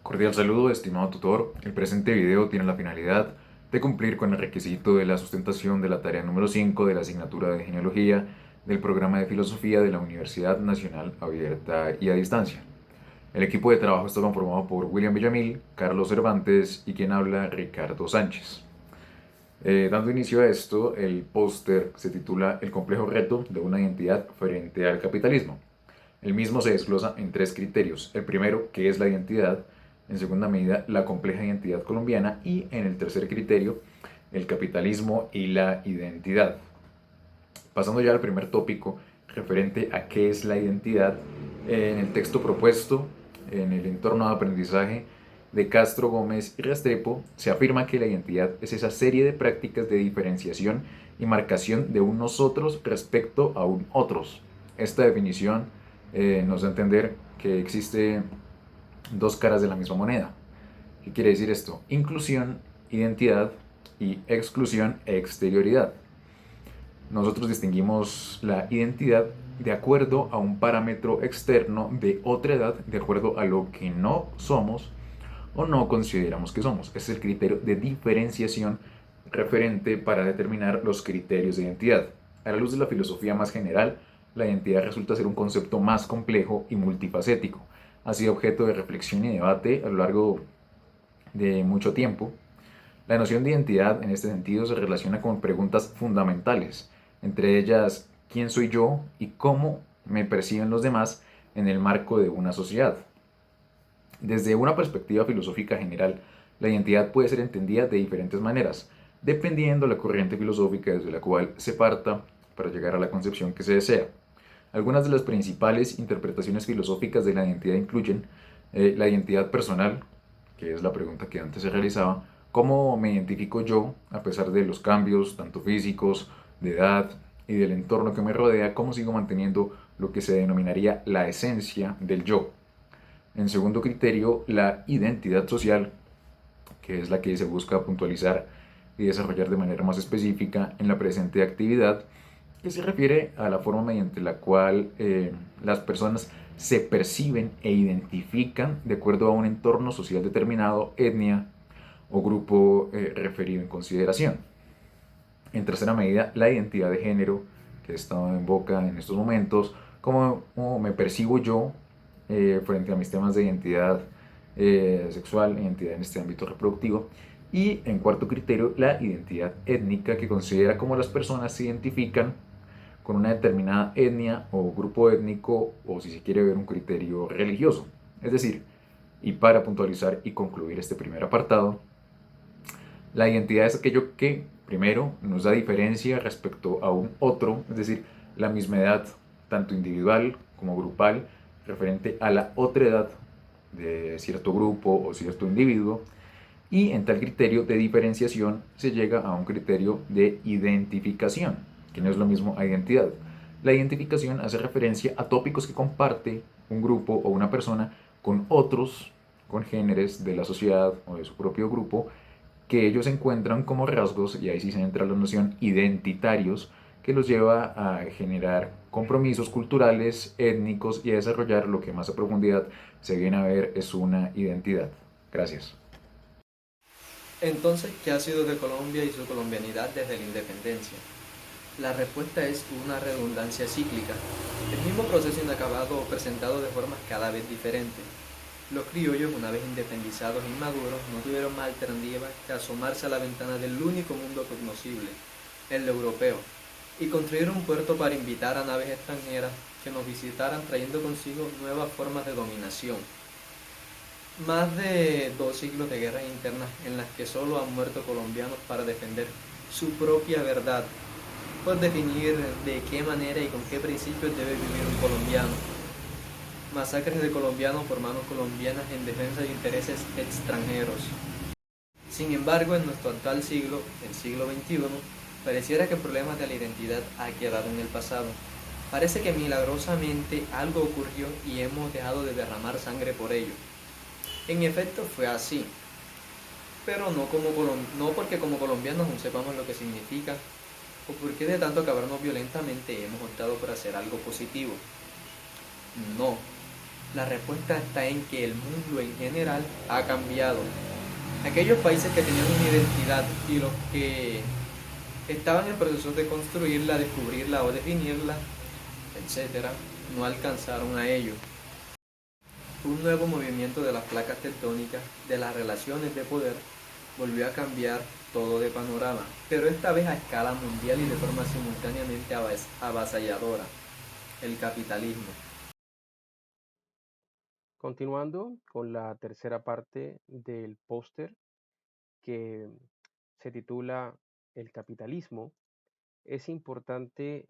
Cordial saludo, estimado tutor. El presente video tiene la finalidad de cumplir con el requisito de la sustentación de la tarea número 5 de la asignatura de Genealogía del programa de Filosofía de la Universidad Nacional Abierta y a Distancia. El equipo de trabajo está conformado por William Villamil, Carlos Cervantes y quien habla, Ricardo Sánchez. Dando inicio a esto, el póster se titula El complejo reto de una identidad frente al capitalismo. El mismo se desglosa en tres criterios. El primero, que es la identidad; en segunda medida, la compleja identidad colombiana; y en el tercer criterio, el capitalismo y la identidad. Pasando ya al primer tópico, referente a qué es la identidad, en el texto propuesto, en el entorno de aprendizaje de Castro, Gómez y Restrepo, se afirma que la identidad es esa serie de prácticas de diferenciación y marcación de un nosotros respecto a un otros. Esta definición nos da a entender que existe dos caras de la misma moneda. ¿Qué quiere decir esto? Inclusión, identidad, y exclusión, exterioridad. Nosotros distinguimos la identidad de acuerdo a un parámetro externo de otra edad, de acuerdo a lo que no somos o no consideramos que somos. Ese es el criterio de diferenciación referente para determinar los criterios de identidad. A la luz de la filosofía más general, la identidad resulta ser un concepto más complejo y multifacético. Ha sido objeto de reflexión y debate a lo largo de mucho tiempo. La noción de identidad en este sentido se relaciona con preguntas fundamentales, entre ellas quién soy yo y cómo me perciben los demás en el marco de una sociedad. Desde una perspectiva filosófica general, la identidad puede ser entendida de diferentes maneras, dependiendo de la corriente filosófica desde la cual se parta para llegar a la concepción que se desea. Algunas de las principales interpretaciones filosóficas de la identidad incluyen la identidad personal, que es la pregunta que antes se realizaba: ¿cómo me identifico yo a pesar de los cambios, tanto físicos, de edad y del entorno que me rodea? ¿Cómo sigo manteniendo lo que se denominaría la esencia del yo? En segundo criterio, la identidad social, que es la que se busca puntualizar y desarrollar de manera más específica en la presente actividad, que se refiere a la forma mediante la cual las personas se perciben e identifican de acuerdo a un entorno social determinado, etnia o grupo referido en consideración. En tercera medida, la identidad de género, que está en boca en estos momentos: cómo me percibo yo frente a mis temas de identidad sexual, identidad en este ámbito reproductivo. Y en cuarto criterio, la identidad étnica, que considera cómo las personas se identifican con una determinada etnia o grupo étnico, o si se quiere ver un criterio religioso. Es decir, y para puntualizar y concluir este primer apartado, la identidad es aquello que, primero, nos da diferencia respecto a un otro, es decir, la misma edad, tanto individual como grupal, referente a la otra edad de cierto grupo o cierto individuo. Y en tal criterio de diferenciación se llega a un criterio de identificación, que no es lo mismo a identidad. La identificación hace referencia a tópicos que comparte un grupo o una persona con otros congéneres de la sociedad o de su propio grupo, que ellos encuentran como rasgos, y ahí sí se entra la noción, identitarios, que los lleva a generar compromisos culturales, étnicos, y a desarrollar lo que más a profundidad se viene a ver es una identidad. Gracias. Entonces, ¿qué ha sido de Colombia y su colombianidad desde la independencia? La respuesta es una redundancia cíclica, el mismo proceso inacabado presentado de formas cada vez diferentes. Los criollos, una vez independizados e inmaduros, no tuvieron más alternativa que asomarse a la ventana del único mundo cognoscible, el europeo, y construir un puerto para invitar a naves extranjeras que nos visitaran trayendo consigo nuevas formas de dominación. Más de 2 siglos de guerras internas en las que solo han muerto colombianos para defender su propia verdad, por definir de qué manera y con qué principios debe vivir un colombiano. Masacres de colombianos por manos colombianas en defensa de intereses extranjeros. Sin embargo, en nuestro actual siglo, el siglo XXI, pareciera que el problema de la identidad ha quedado en el pasado. Parece que milagrosamente algo ocurrió y hemos dejado de derramar sangre por ello. En efecto fue así, pero no porque como colombianos no sepamos lo que significa, o porque de tanto acabarnos violentamente hemos optado por hacer algo positivo. No, La respuesta está en que el mundo en general ha cambiado. Aquellos países que tenían una identidad y los que estaban en proceso de construirla, descubrirla o definirla, etcétera, no alcanzaron a ello. Un nuevo movimiento de las placas tectónicas, de las relaciones de poder, volvió a cambiar todo de panorama, pero esta vez a escala mundial y de forma simultáneamente avasalladora, el capitalismo. Continuando con la tercera parte del póster que se titula El capitalismo, es importante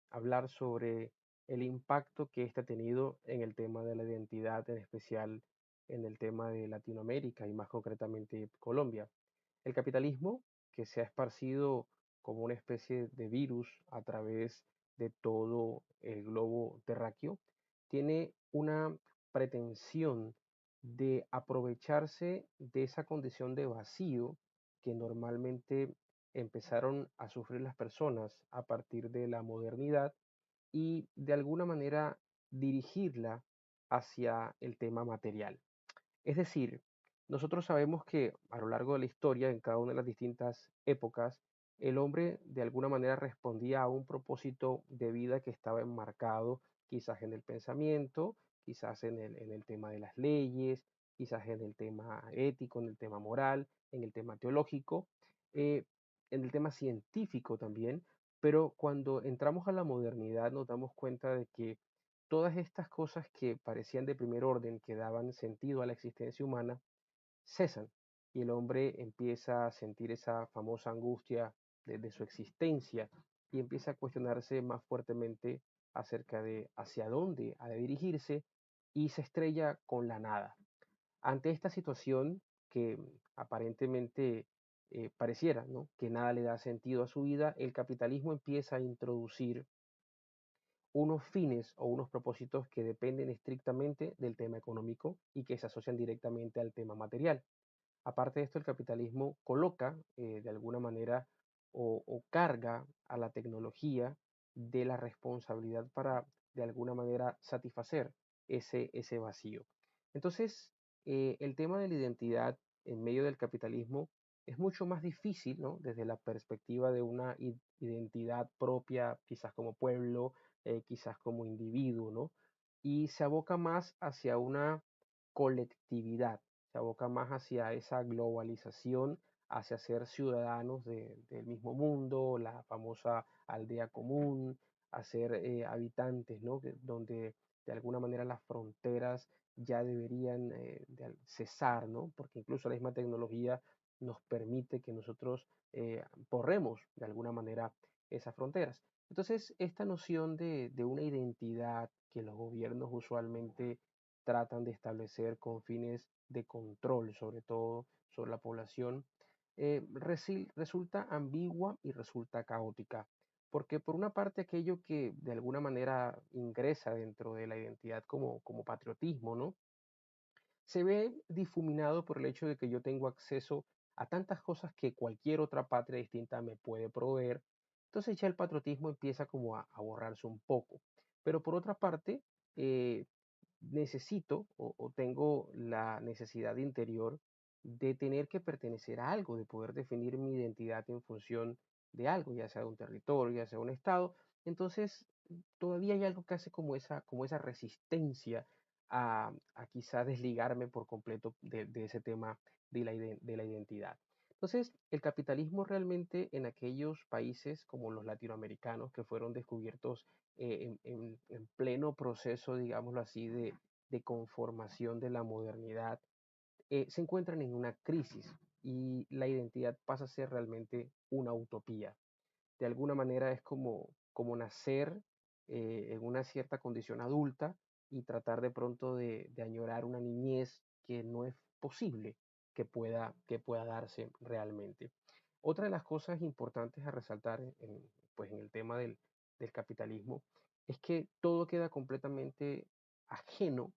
hablar sobre el impacto que este ha tenido en el tema de la identidad, en especial en el tema de Latinoamérica y más concretamente Colombia. El capitalismo, que se ha esparcido como una especie de virus a través de todo el globo terráqueo, tiene una pretensión de aprovecharse de esa condición de vacío que normalmente empezaron a sufrir las personas a partir de la modernidad y de alguna manera dirigirla hacia el tema material. Es decir, nosotros sabemos que a lo largo de la historia, en cada una de las distintas épocas, el hombre de alguna manera respondía a un propósito de vida que estaba enmarcado quizás en el pensamiento, quizás en el tema de las leyes, quizás en el tema ético, en el tema moral, en el tema teológico, eh, en el tema científico también, pero cuando entramos a la modernidad nos damos cuenta de que todas estas cosas que parecían de primer orden, que daban sentido a la existencia humana, cesan y el hombre empieza a sentir esa famosa angustia de su existencia y empieza a cuestionarse más fuertemente acerca de hacia dónde ha de dirigirse y se estrella con la nada. Ante esta situación que aparentemente pareciera, ¿no?, que nada le da sentido a su vida, el capitalismo empieza a introducir unos fines o unos propósitos que dependen estrictamente del tema económico y que se asocian directamente al tema material. Aparte de esto, el capitalismo coloca de alguna manera o carga a la tecnología de la responsabilidad para de alguna manera satisfacer ese vacío. Entonces, el tema de la identidad en medio del capitalismo es mucho más difícil, ¿no?, desde la perspectiva de una identidad propia, quizás como pueblo, quizás como individuo, ¿no? Y se aboca más hacia una colectividad, se aboca más hacia esa globalización, hacia ser ciudadanos del mismo mundo, la famosa aldea común, a ser habitantes, ¿no? Donde de alguna manera las fronteras ya deberían cesar, ¿no? Porque incluso la misma tecnología nos permite que nosotros borremos de alguna manera esas fronteras. Entonces, esta noción de una identidad que los gobiernos usualmente tratan de establecer con fines de control, sobre todo sobre la población, resulta ambigua y resulta caótica. Porque por una parte aquello que de alguna manera ingresa dentro de la identidad como patriotismo, ¿no?, se ve difuminado por el hecho de que yo tengo acceso a tantas cosas que cualquier otra patria distinta me puede proveer. Entonces ya el patriotismo empieza como a borrarse un poco. Pero por otra parte, eh, necesito o tengo la necesidad interior de tener que pertenecer a algo, de poder definir mi identidad en función de algo, ya sea de un territorio, ya sea un estado. Entonces, todavía hay algo que hace como esa resistencia a quizá desligarme por completo de ese tema de la identidad. Entonces, el capitalismo realmente en aquellos países como los latinoamericanos que fueron descubiertos en pleno proceso, digámoslo así, de conformación de la modernidad, se encuentran en una crisis y la identidad pasa a ser realmente una utopía. De alguna manera es como nacer en una cierta condición adulta y tratar de pronto de añorar una niñez que no es posible que pueda darse realmente. Otra de las cosas importantes a resaltar pues en el tema del capitalismo es que todo queda completamente ajeno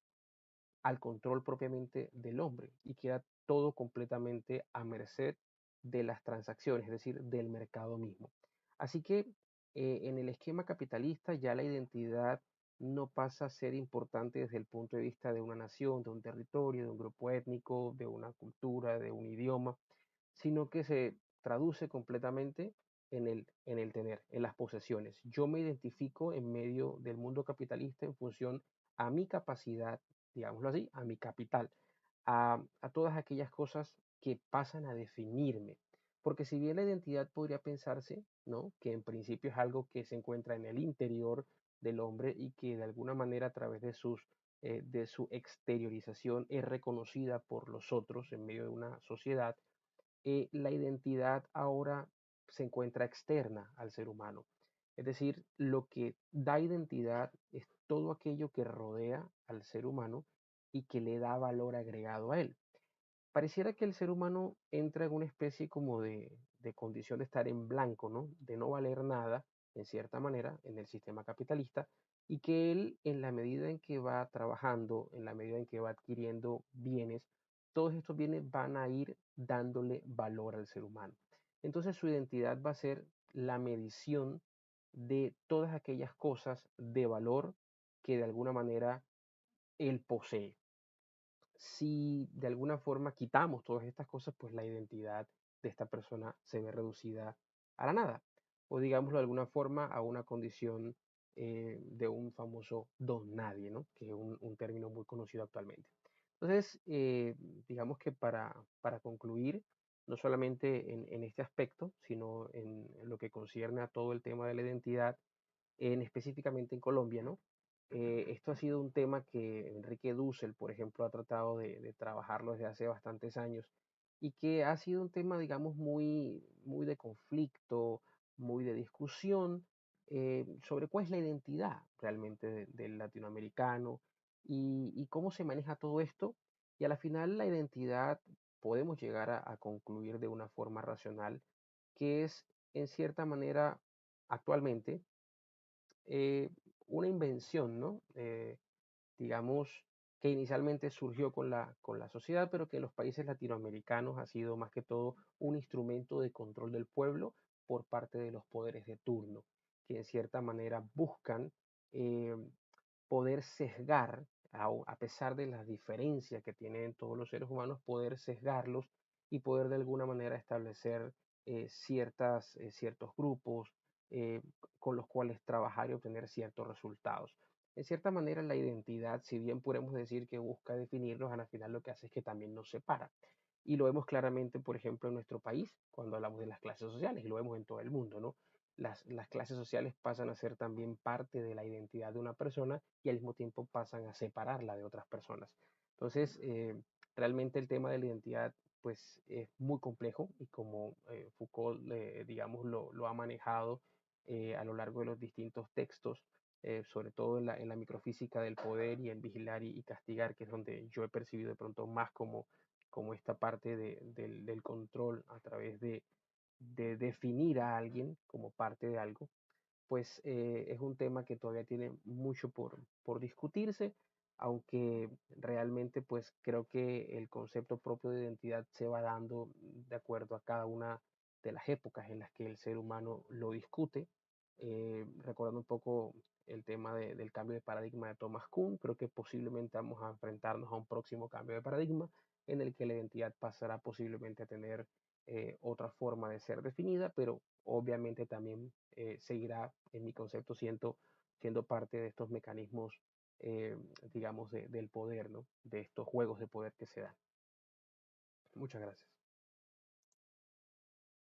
al control propiamente del hombre y queda todo completamente a merced de las transacciones, es decir, del mercado mismo. Así que en el esquema capitalista ya la identidad no pasa a ser importante desde el punto de vista de una nación, de un territorio, de un grupo étnico, de una cultura, de un idioma, sino que se traduce completamente en el tener, en las posesiones. Yo me identifico en medio del mundo capitalista en función a mi capacidad, digámoslo así, a mi capital, a todas aquellas cosas que pasan a definirme. Porque si bien la identidad podría pensarse, ¿no? Que en principio es algo que se encuentra en el interior del hombre y que de alguna manera a través de su exteriorización es reconocida por los otros en medio de una sociedad, la identidad ahora se encuentra externa al ser humano. Es decir, lo que da identidad es todo aquello que rodea al ser humano y que le da valor agregado a él. Pareciera que el ser humano entra en una especie como de condición de estar en blanco, ¿no? De no valer nada, en cierta manera, en el sistema capitalista, y que él, en la medida en que va trabajando, en la medida en que va adquiriendo bienes, todos estos bienes van a ir dándole valor al ser humano. Entonces su identidad va a ser la medición de todas aquellas cosas de valor que de alguna manera él posee. Si de alguna forma quitamos todas estas cosas, pues la identidad de esta persona se ve reducida a la nada. O digámoslo de alguna forma, a una condición de un famoso don nadie, ¿no? Que es un término muy conocido actualmente. Entonces, digamos que para concluir, no solamente en este aspecto, sino en lo que concierne a todo el tema de la identidad, específicamente en Colombia, ¿no? Esto ha sido un tema que Enrique Dussel, por ejemplo, ha tratado de trabajarlo desde hace bastantes años y que ha sido un tema, digamos, muy de conflicto, muy de discusión sobre cuál es la identidad realmente del latinoamericano y cómo se maneja todo esto. Y a la final la identidad podemos llegar a concluir de una forma racional, que es en cierta manera actualmente eh, una invención, ¿no? Digamos que inicialmente surgió con la sociedad, pero que en los países latinoamericanos ha sido más que todo un instrumento de control del pueblo por parte de los poderes de turno, que en cierta manera buscan eh, poder sesgar, a pesar de las diferencias que tienen todos los seres humanos, poder sesgarlos y poder de alguna manera establecer ciertos grupos eh, con los cuales trabajar y obtener ciertos resultados. En cierta manera, la identidad, si bien podemos decir que busca definirnos, a la final lo que hace es que también nos separa. Y lo vemos claramente, por ejemplo, en nuestro país, cuando hablamos de las clases sociales, y lo vemos en todo el mundo, ¿no? Las clases sociales pasan a ser también parte de la identidad de una persona y al mismo tiempo pasan a separarla de otras personas. Entonces, realmente el tema de la identidad pues es muy complejo y como Foucault, digamos, lo ha manejado a lo largo de los distintos textos, sobre todo en la microfísica del poder y en vigilar y castigar, que es donde yo he percibido de pronto más como esta parte del control a través de definir a alguien como parte de algo, pues es un tema que todavía tiene mucho por discutirse, aunque realmente pues creo que el concepto propio de identidad se va dando de acuerdo a cada una de las épocas en las que el ser humano lo discute. Recordando un poco el tema del cambio de paradigma de Thomas Kuhn, creo que posiblemente vamos a enfrentarnos a un próximo cambio de paradigma en el que la identidad pasará posiblemente a tener otra forma de ser definida, pero obviamente también seguirá, en mi concepto, siendo parte de estos mecanismos, eh, digamos, del poder, ¿no? De estos juegos de poder que se dan. Muchas gracias.